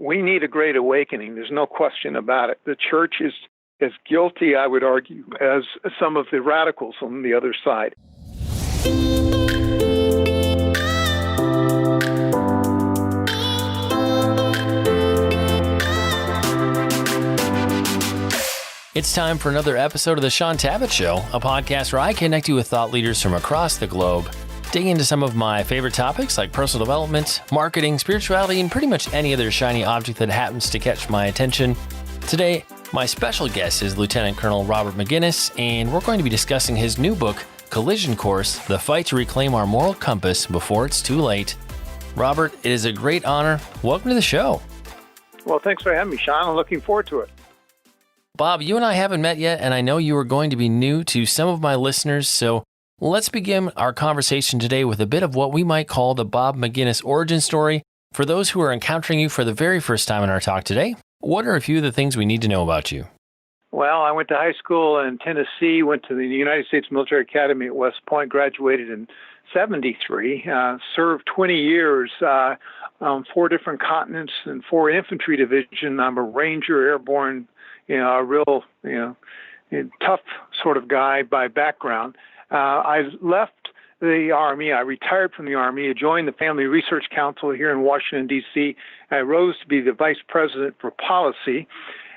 we need a great awakening. There's no question about it. The church is as guilty, I would argue, as some of the radicals on the other side. It's time for another episode of the Shaun Tabatt Show, a podcast where I connect you with thought leaders from across the globe, dig into some of my favorite topics like personal development, marketing, spirituality, and pretty much any other shiny object that happens to catch my attention. Today, my special guest is Lieutenant Colonel Robert Mcginnis, and we're going to be discussing his new book, Collision Course: The Fight to Reclaim Our Moral Compass Before It's Too Late. Robert, it is a great honor. Welcome to the show. Well, thanks for having me, Shaun. I'm looking forward to it. Bob, you and I haven't met yet, and I know you are going to be new to some of my listeners, so let's begin our conversation today with a bit of what we might call the Bob Mcginnis origin story. For those who are encountering you for the very first time in our talk today, what are a few of the things we need to know about you? Well, I went to high school in Tennessee, went to the United States Military Academy at West Point, graduated in 1973, served 20 years on 4 different continents and 4 infantry divisions. I'm a Ranger, airborne, a real, tough sort of guy by background. I left the Army. I retired from the Army. I joined the Family Research Council here in Washington, D.C. I rose to be the vice president for policy.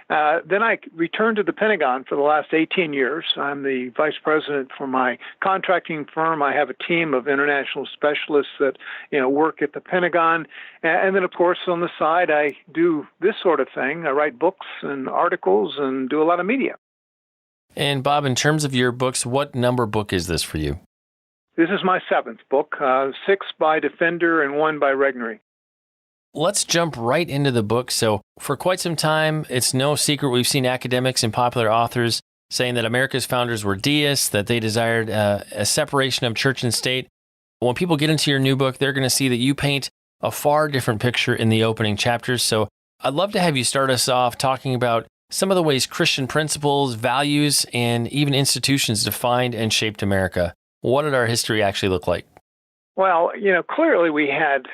Then I returned to the Pentagon for the last 18 years. I'm the vice president for my contracting firm. I have a team of international specialists that, work at the Pentagon. And then, of course, on the side, I do this sort of thing. I write books and articles and do a lot of media. And Bob, in terms of your books, what number book is this for you? This is my 7th book, 6 by Defender and 1 by Regnery. Let's jump right into the book. So for quite some time, it's no secret we've seen academics and popular authors saying that America's founders were deists, that they desired a separation of church and state. When people get into your new book, they're going to see that you paint a far different picture in the opening chapters. So I'd love to have you start us off talking about some of the ways Christian principles, values, and even institutions defined and shaped America. What did our history actually look like? Well, clearly we had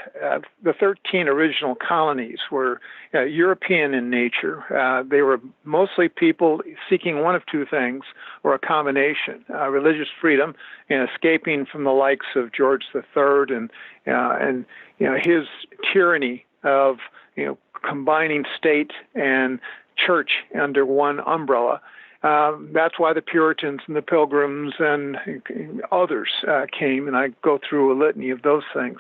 the 13 original colonies were European in nature. They were mostly people seeking one of 2 things, or a combination: religious freedom and escaping from the likes of George III and his tyranny of combining state and church under one umbrella. That's why the Puritans and the Pilgrims and others came, and I go through a litany of those things.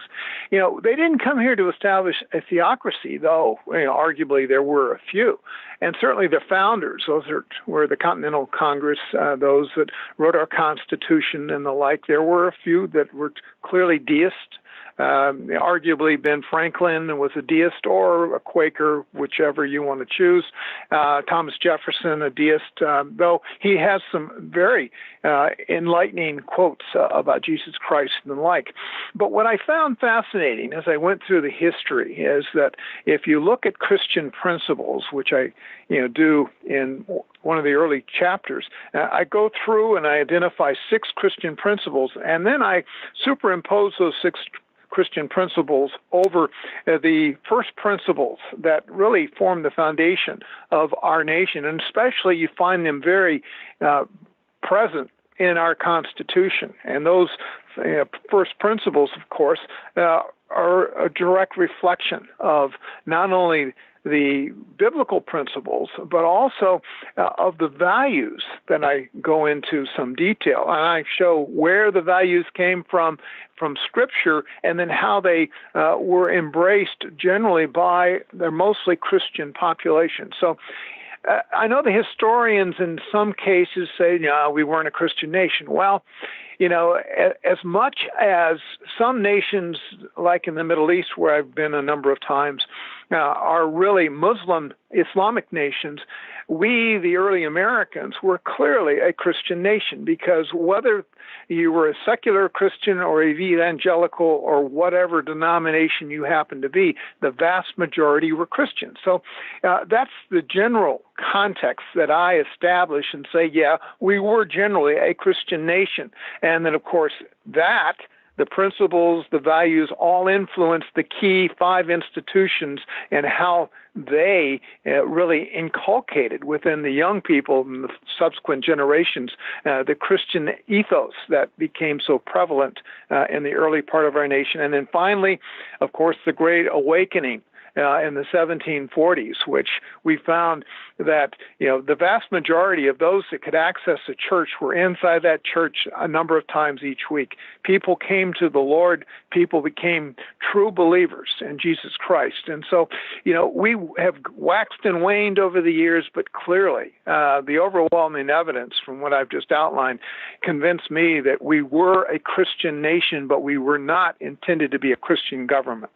They didn't come here to establish a theocracy, though arguably there were a few. And certainly the founders, those were the Continental Congress, those that wrote our Constitution and the like. There were a few that were clearly deist. Arguably Ben Franklin was a deist or a Quaker, whichever you want to choose. Thomas Jefferson, a deist, though he has some very enlightening quotes about Jesus Christ and the like. But what I found fascinating as I went through the history is that if you look at Christian principles, which I do in one of the early chapters, I go through and I identify 6 Christian principles, and then I superimpose those 6 Christian principles over the first principles that really form the foundation of our nation. And especially you find them very present in our Constitution. And those first principles, of course, are a direct reflection of not only the biblical principles, but also of the values that I go into some detail. And I show where the values came from Scripture, and then how they were embraced generally by their mostly Christian population. So I know the historians in some cases say, no, we weren't a Christian nation. Well, as much as some nations, like in the Middle East, where I've been a number of times, are really Muslim, Islamic nations, we, the early Americans, were clearly a Christian nation, because whether you were a secular Christian or evangelical or whatever denomination you happen to be, the vast majority were Christians. So that's the general context that I establish and say, yeah, we were generally a Christian nation. And then, of course, that the principles, the values all influence the key 5 institutions and how they really inculcated within the young people and the subsequent generations the Christian ethos that became so prevalent in the early part of our nation. And then finally, of course, the Great Awakening in the 1740s, which we found that, the vast majority of those that could access a church were inside that church a number of times each week. People came to the Lord. People became true believers in Jesus Christ. And so, we have waxed and waned over the years, but clearly the overwhelming evidence from what I've just outlined convinced me that we were a Christian nation, but we were not intended to be a Christian government.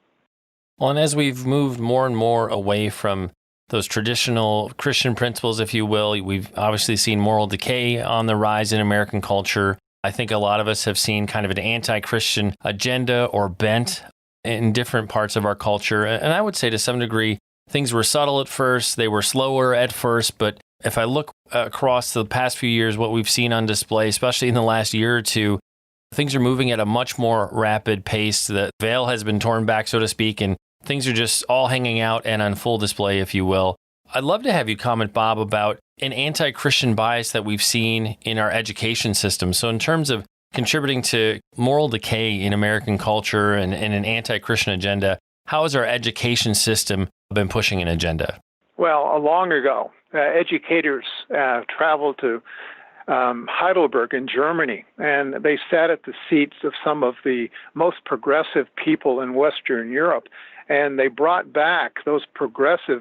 Well, and as we've moved more and more away from those traditional Christian principles, if you will, we've obviously seen moral decay on the rise in American culture. I think a lot of us have seen kind of an anti-Christian agenda or bent in different parts of our culture. And I would say to some degree, things were subtle at first, they were slower at first, but if I look across the past few years, what we've seen on display, especially in the last year or two, things are moving at a much more rapid pace. The veil has been torn back, so to speak, and things are just all hanging out and on full display, if you will. I'd love to have you comment, Bob, about an anti-Christian bias that we've seen in our education system. So in terms of contributing to moral decay in American culture and an anti-Christian agenda, how has our education system been pushing an agenda? Well, long ago, educators traveled to Heidelberg in Germany, and they sat at the seats of some of the most progressive people in Western Europe, and they brought back those progressive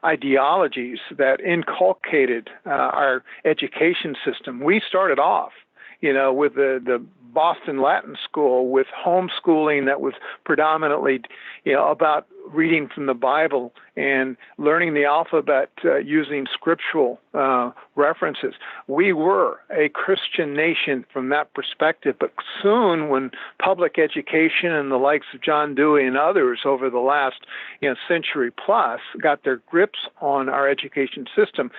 ideologies that inculcated our education system. We started off, with the Boston Latin School, with homeschooling that was predominantly, about reading from the Bible and learning the alphabet using scriptural references. We were a Christian nation from that perspective, but soon when public education and the likes of John Dewey and others over the last century plus got their grips on our education system,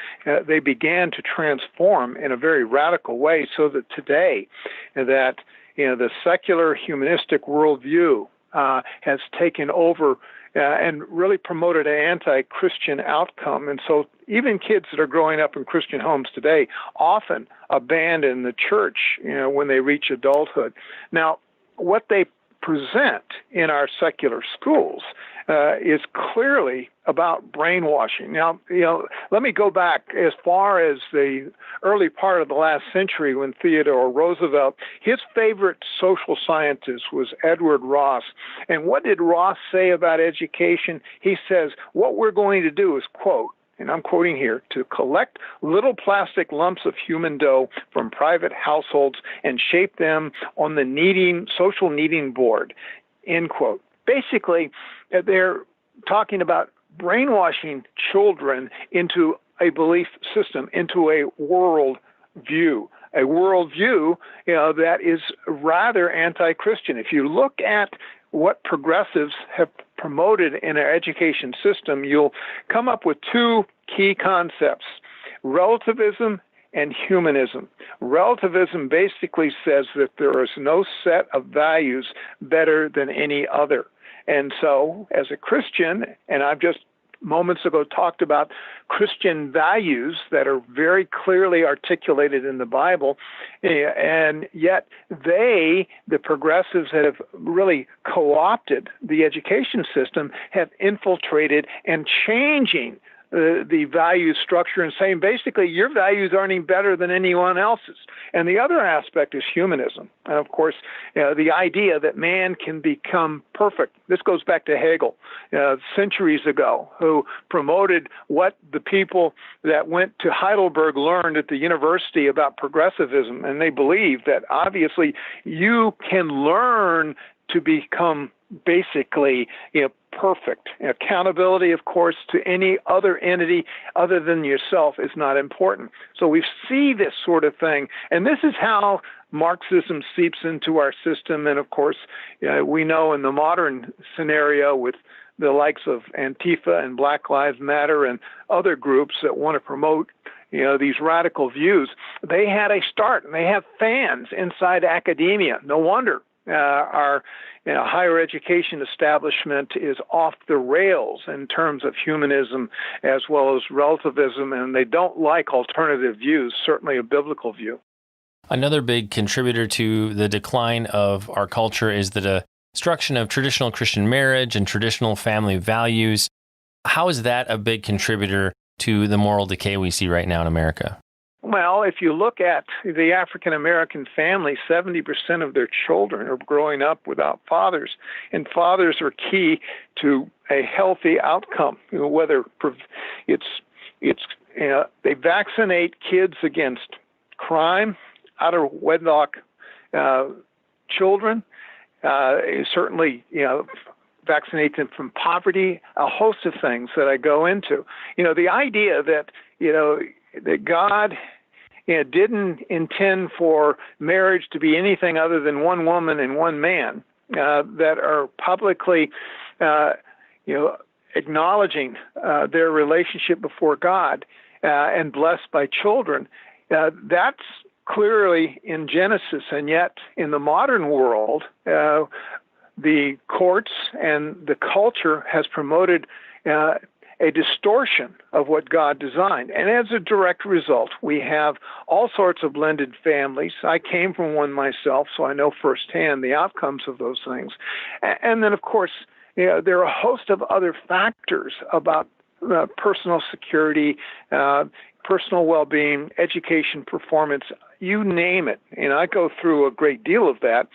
they began to transform in a very radical way, so that today that the secular humanistic worldview has taken over and really promoted an anti-Christian outcome. And so even kids that are growing up in Christian homes today often abandon the church, when they reach adulthood. Now, what they present in our secular schools is clearly about brainwashing. Now, let me go back as far as the early part of the last century when Theodore Roosevelt, his favorite social scientist was Edward Ross. And what did Ross say about education? He says, what we're going to do is, quote, and I'm quoting here, to collect little plastic lumps of human dough from private households and shape them on the social kneading board, end quote. Basically, they're talking about brainwashing children into a belief system, into a world view. A worldview, that is rather anti-Christian. If you look at what progressives have promoted in our education system, you'll come up with 2 key concepts: relativism and humanism. Relativism basically says that there is no set of values better than any other. And so, as a Christian, and I've just moments ago talked about Christian values that are very clearly articulated in the Bible, and yet the progressives that have really co-opted the education system, have infiltrated and changing the value structure and saying basically your values aren't any better than anyone else's. And the other aspect is humanism. And of course, the idea that man can become perfect. This goes back to Hegel centuries ago, who promoted what the people that went to Heidelberg learned at the university about progressivism. And they believed that obviously you can learn to become basically perfect. Accountability, of course, to any other entity other than yourself is not important. So we see this sort of thing, and this is how Marxism seeps into our system. And of course, we know in the modern scenario with the likes of Antifa and Black Lives Matter and other groups that want to promote these radical views, they had a start, and they have fans inside academia. No wonder Our higher education establishment is off the rails in terms of humanism as well as relativism, and they don't like alternative views, certainly a biblical view. Another big contributor to the decline of our culture is the destruction of traditional Christian marriage and traditional family values. How is that a big contributor to the moral decay we see right now in America? Well, if you look at the African American family, 70% of their children are growing up without fathers, and fathers are key to a healthy outcome. Whether they vaccinate kids against crime, out of wedlock children, certainly vaccinate them from poverty, a host of things that I go into. The idea that that God didn't intend for marriage to be anything other than one woman and one man that are publicly, acknowledging their relationship before God and blessed by children. That's clearly in Genesis, and yet in the modern world, the courts and the culture has promoted a distortion of what God designed. And as a direct result, we have all sorts of blended families. I came from one myself, so I know firsthand the outcomes of those things. And then, of course, there are a host of other factors about personal security, personal well-being, education, performance, you name it. And I go through a great deal of that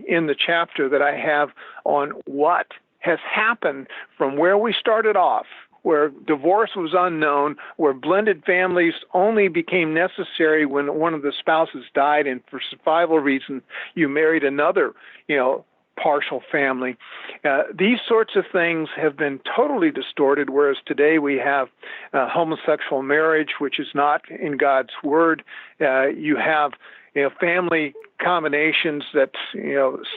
in the chapter that I have on what has happened from where we started off, where divorce was unknown, where blended families only became necessary when one of the spouses died, and for survival reasons, you married another, partial family. These sorts of things have been totally distorted, whereas today we have homosexual marriage, which is not in God's word. You have family combinations that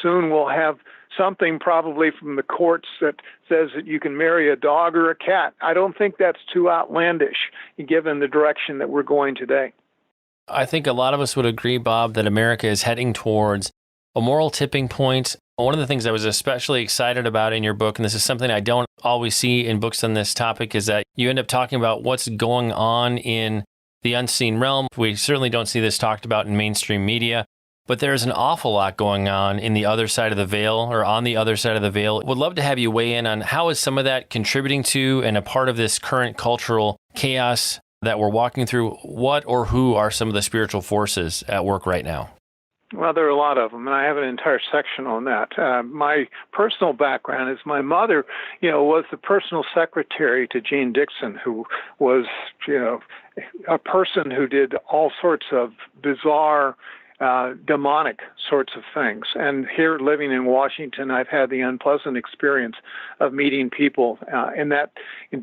soon will have something probably from the courts that says that you can marry a dog or a cat. I don't think that's too outlandish given the direction that we're going today. I think a lot of us would agree, Bob, that America is heading towards a moral tipping point. One of the things I was especially excited about in your book, and this is something I don't always see in books on this topic, is that you end up talking about what's going on in the unseen realm. We certainly don't see this talked about in mainstream media, but there's an awful lot going on in the other side of the veil, or on the other side of the veil. Would love to have you weigh in on how is some of that contributing to and a part of this current cultural chaos that we're walking through. What or who are some of the spiritual forces at work right now? Well, there are a lot of them, and I have an entire section on that. My personal background is my mother, was the personal secretary to Jeane Dixon, who was, a person who did all sorts of bizarre, demonic sorts of things. And here, living in Washington, I've had the unpleasant experience of meeting people in that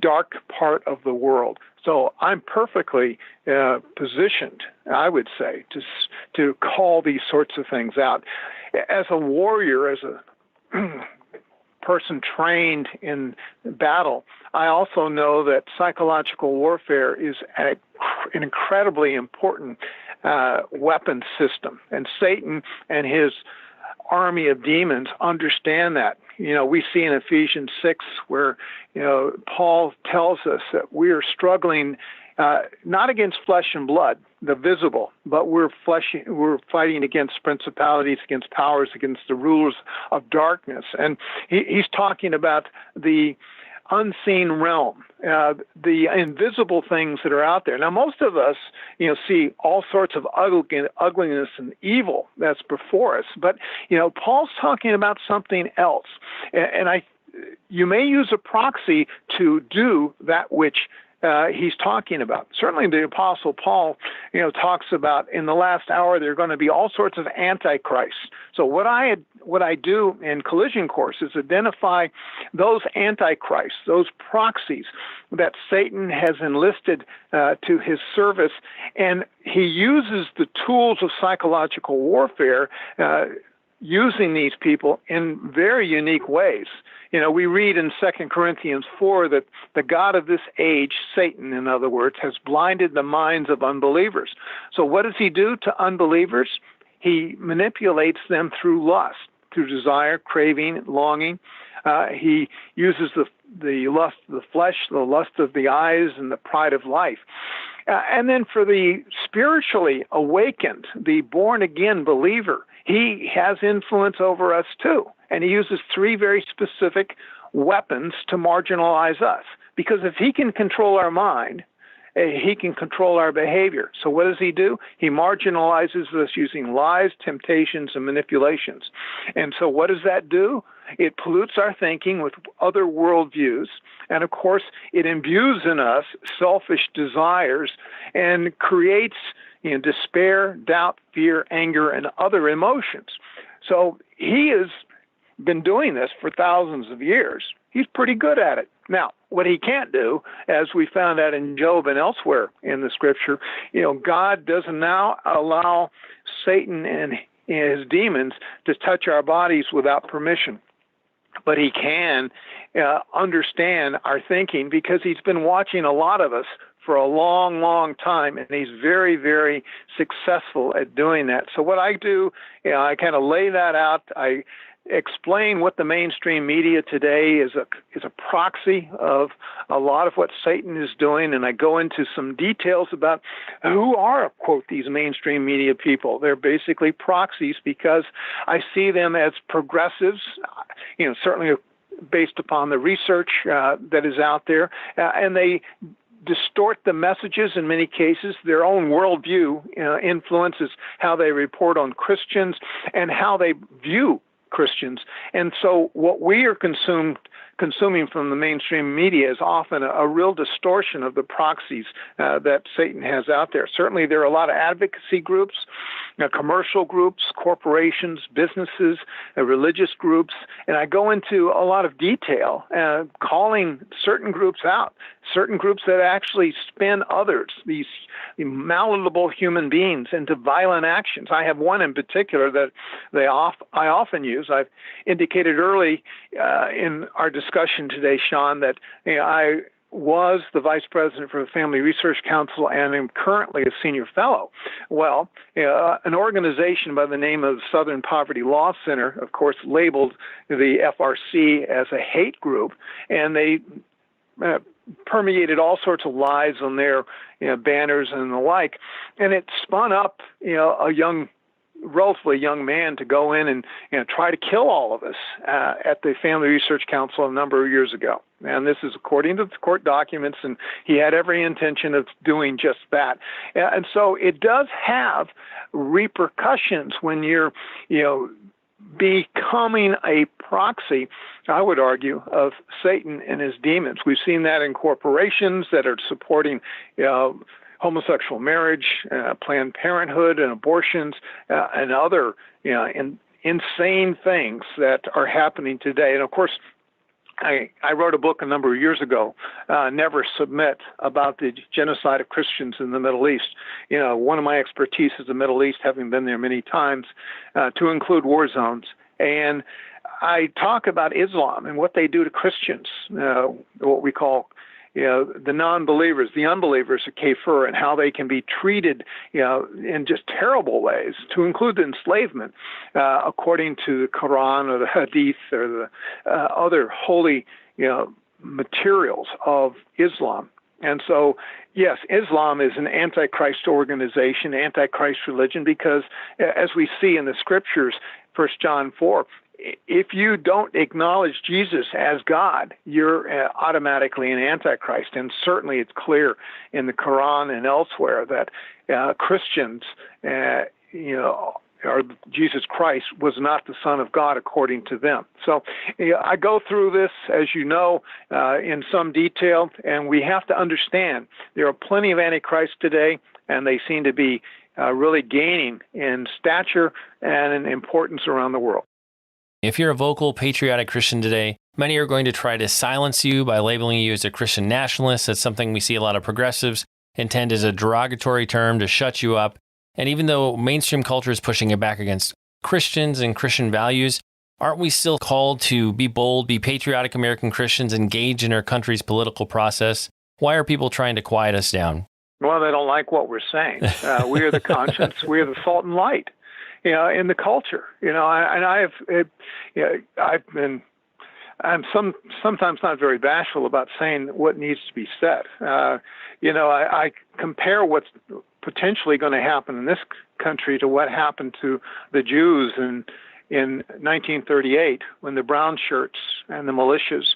dark part of the world. So I'm perfectly positioned, I would say, to call these sorts of things out. As a warrior, as a person trained in battle, I also know that psychological warfare is an incredibly important weapon system. And Satan and his army of demons understand that. We see in Ephesians 6 where, Paul tells us that we are struggling not against flesh and blood, the visible, but we're fighting against principalities, against powers, against the rulers of darkness. And he's talking about the unseen realm, the invisible things that are out there. Now, most of us, see all sorts of ugliness and evil that's before us. But, Paul's talking about something else. And you may use a proxy to do that which he's talking about. Certainly the Apostle Paul, talks about in the last hour there are going to be all sorts of antichrists. So what I do in collision course is identify those antichrists, those proxies that Satan has enlisted to his service, and he uses the tools of psychological warfare using these people in very unique ways. We read in 2 Corinthians 4 that the God of this age, Satan, in other words, has blinded the minds of unbelievers. So what does he do to unbelievers? He manipulates them through lust. through desire, craving, longing. He uses the lust of the flesh, the lust of the eyes, and the pride of life. And then for the spiritually awakened, the born-again believer, he has influence over us too. And he uses three very specific weapons to marginalize us. Because if he can control our mind, he can control our behavior. So what does he do? He marginalizes us using lies, temptations, and manipulations. And so what does that do? It pollutes our thinking with other worldviews. And of course, it imbues in us selfish desires and creates despair, doubt, fear, anger, and other emotions. So he has been doing this for thousands of years. He's pretty good at it. Now, what he can't do, as we found out in Job and elsewhere in the Scripture, God doesn't now allow Satan and his demons to touch our bodies without permission. But he can understand our thinking because he's been watching a lot of us for a long, long time, and he's very, very successful at doing that. So what I do, I kind of lay that out. I explain what the mainstream media today is a proxy of a lot of what Satan is doing, and I go into some details about who are, quote, these mainstream media people. They're basically proxies because I see them as progressives, certainly based upon the research that is out there, and they distort the messages in many cases. Their own worldview influences how they report on Christians and how they view Christians. And so what we are consuming from the mainstream media is often a real distortion of the proxies that Satan has out there. Certainly there are a lot of advocacy groups, commercial groups, corporations, businesses, religious groups, and I go into a lot of detail calling certain groups out, certain groups that actually spin others, these malleable human beings, into violent actions. I have one in particular that I often use. I've indicated early in our discussion today, Shaun, that I was the vice president for the Family Research Council and am currently a senior fellow. Well, an organization by the name of Southern Poverty Law Center, of course, labeled the FRC as a hate group, and they permeated all sorts of lies on their banners and the like, and it spun up a relatively young man to go in and try to kill all of us at the Family Research Council a number of years ago. And this is according to the court documents, and he had every intention of doing just that. And so it does have repercussions when you're, becoming a proxy, I would argue, of Satan and his demons. We've seen that in corporations that are supporting homosexual marriage, Planned Parenthood and abortions, and other insane things that are happening today. And of course, I wrote a book a number of years ago, Never Submit, about the genocide of Christians in the Middle East. One of my expertise is the Middle East, having been there many times, to include war zones. And I talk about Islam and what they do to Christians, what we call the non-believers, the unbelievers of kafir, and how they can be treated, in just terrible ways, to include enslavement, according to the Quran or the Hadith or the other holy, materials of Islam. And so, yes, Islam is an antichrist organization, antichrist religion, because as we see in the scriptures, 1 John 4, if you don't acknowledge Jesus as God, you're automatically an antichrist. And certainly it's clear in the Quran and elsewhere that Christians, or Jesus Christ was not the Son of God according to them. So I go through this, as you know, in some detail, and we have to understand there are plenty of antichrists today, and they seem to be really gaining in stature and in importance around the world. If you're a vocal, patriotic Christian today, many are going to try to silence you by labeling you as a Christian nationalist. That's something we see a lot of progressives intend as a derogatory term to shut you up. And even though mainstream culture is pushing it back against Christians and Christian values, aren't we still called to be bold, be patriotic American Christians, engage in our country's political process? Why are people trying to quiet us down? Well, they don't like what we're saying. We are the conscience. We are the salt and light. in the culture. I'm sometimes not very bashful about saying what needs to be said. I compare what's potentially going to happen in this country to what happened to the Jews in 1938 when the brown shirts and the militias,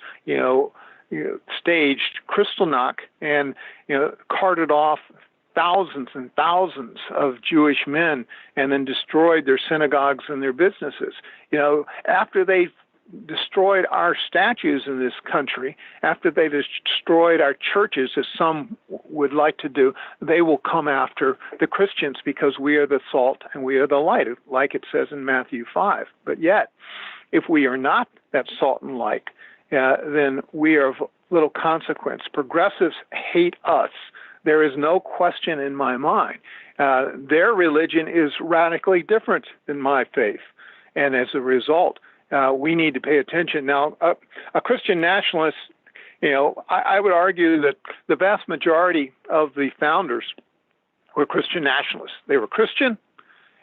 staged Kristallnacht and, carted off thousands and thousands of Jewish men and then destroyed their synagogues and their businesses. After they destroyed our statues in this country, after they destroyed our churches, as some would like to do, they will come after the Christians because we are the salt and we are the light, like it says in Matthew 5. But yet, if we are not that salt and light, then we are of little consequence. Progressives hate us. There is no question in my mind. Their religion is radically different than my faith. And as a result, we need to pay attention. Now, a Christian nationalist, I would argue that the vast majority of the founders were Christian nationalists. They were Christian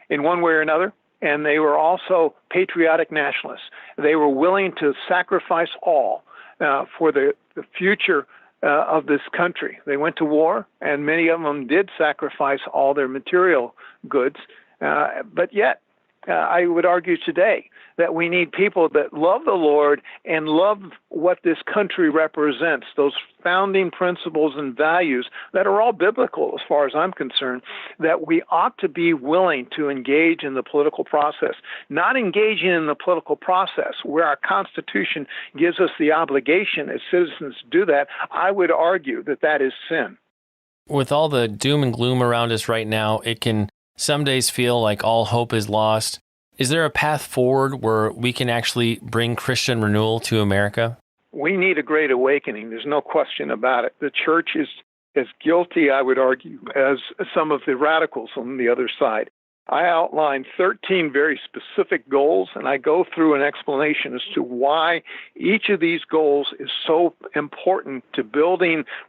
in one way or another, and they were also patriotic nationalists. They were willing to sacrifice all for the future of this country. They went to war, and many of them did sacrifice all their material goods, but yet, I would argue today that we need people that love the Lord and love what this country represents, those founding principles and values that are all biblical as far as I'm concerned, that we ought to be willing to engage in the political process. Not engaging in the political process where our Constitution gives us the obligation as citizens to do that, I would argue that that is sin. With all the doom and gloom around us right now, it can some days feel like all hope is lost. Is there a path forward where we can actually bring Christian renewal to America? We need a great awakening. There's no question about it. The church is as guilty, I would argue, as some of the radicals on the other side. I outline 13 very specific goals, and I go through an explanation as to why each of these goals is so important to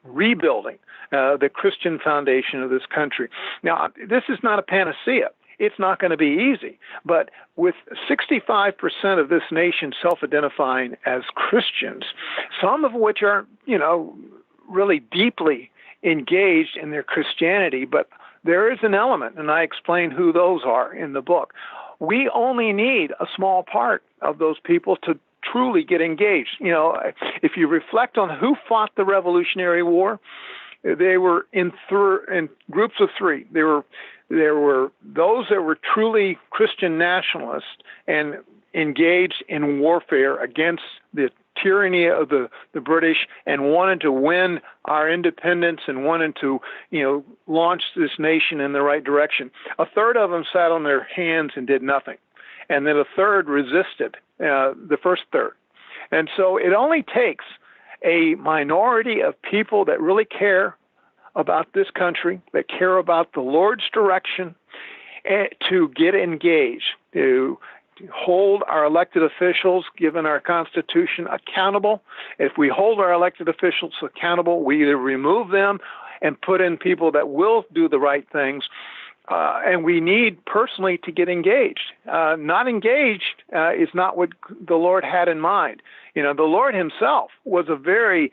rebuilding the Christian foundation of this country. Now, this is not a panacea. It's not going to be easy. But with 65% of this nation self-identifying as Christians, some of which are, really deeply engaged in their Christianity, but there is an element, and I explain who those are in the book. We only need a small part of those people to truly get engaged. If you reflect on who fought the Revolutionary War, they were in groups of three. There were those that were truly Christian nationalists and engaged in warfare against the tyranny of the British and wanted to win our independence and wanted to, launch this nation in the right direction. A third of them sat on their hands and did nothing. And then a third resisted the first third. And so it only takes a minority of people that really care about this country, that care about the Lord's direction, to get engaged, to hold our elected officials, given our Constitution, accountable. If we hold our elected officials accountable, we either remove them and put in people that will do the right things, and we need personally to get engaged. Not engaged is not what the Lord had in mind. The Lord himself was a very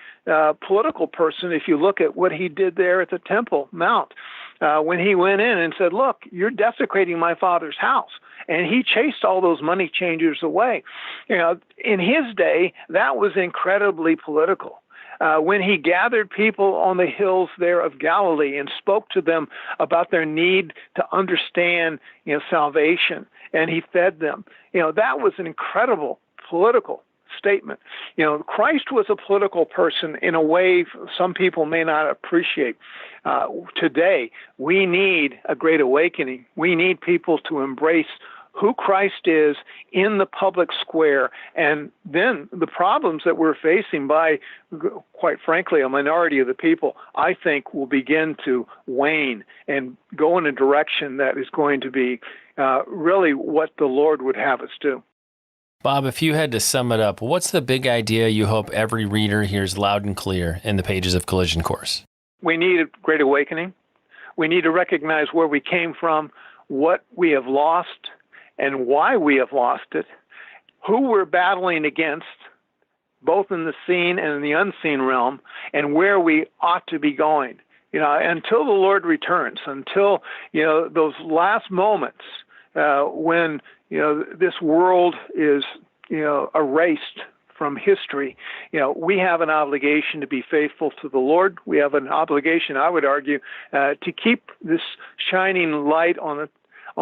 political person if you look at what he did there at the Temple Mount. When he went in and said, look, you're desecrating my Father's house. And he chased all those money changers away. In his day, that was incredibly political. When he gathered people on the hills there of Galilee and spoke to them about their need to understand, salvation, and he fed them, that was an incredible political statement. Christ was a political person in a way some people may not appreciate. Today, we need a great awakening. We need people to embrace who Christ is in the public square, and then the problems that we're facing by, quite frankly, a minority of the people, I think will begin to wane and go in a direction that is going to be really what the Lord would have us do. Bob, if you had to sum it up, what's the big idea you hope every reader hears loud and clear in the pages of Collision Course? We need a great awakening. We need to recognize where we came from, what we have lost, and why we have lost it, who we're battling against, both in the seen and in the unseen realm, and where we ought to be going. Until the Lord returns, until, those last moments when, this world is, erased from history, we have an obligation to be faithful to the Lord. We have an obligation, I would argue, to keep this shining light on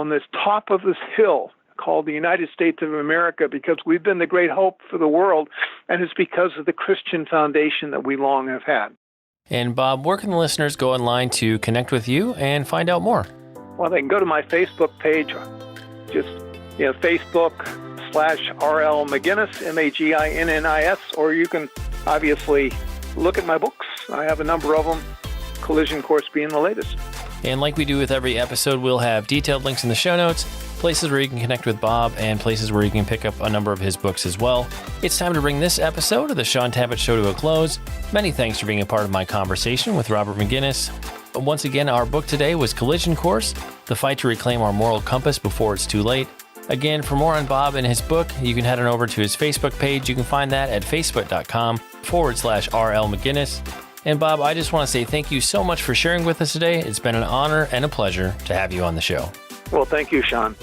this top of this hill called the United States of America, because we've been the great hope for the world, and it's because of the Christian foundation that we long have had. And Bob, where can the listeners go online to connect with you and find out more? Well, they can go to my Facebook page, just Facebook.com/RL Mcginnis, Maginnis, or you can obviously look at my books. I have a number of them, Collision Course being the latest. And like we do with every episode, we'll have detailed links in the show notes, places where you can connect with Bob, and places where you can pick up a number of his books as well. It's time to bring this episode of the Shaun Tabatt Show to a close. Many thanks for being a part of my conversation with Robert Mcginnis. Once again, our book today was Collision Course, The Fight to Reclaim Our Moral Compass Before It's Too Late. Again, for more on Bob and his book, you can head on over to his Facebook page. You can find that at facebook.com/RL Mcginnis. And Bob, I just want to say thank you so much for sharing with us today. It's been an honor and a pleasure to have you on the show. Well, thank you, Shaun.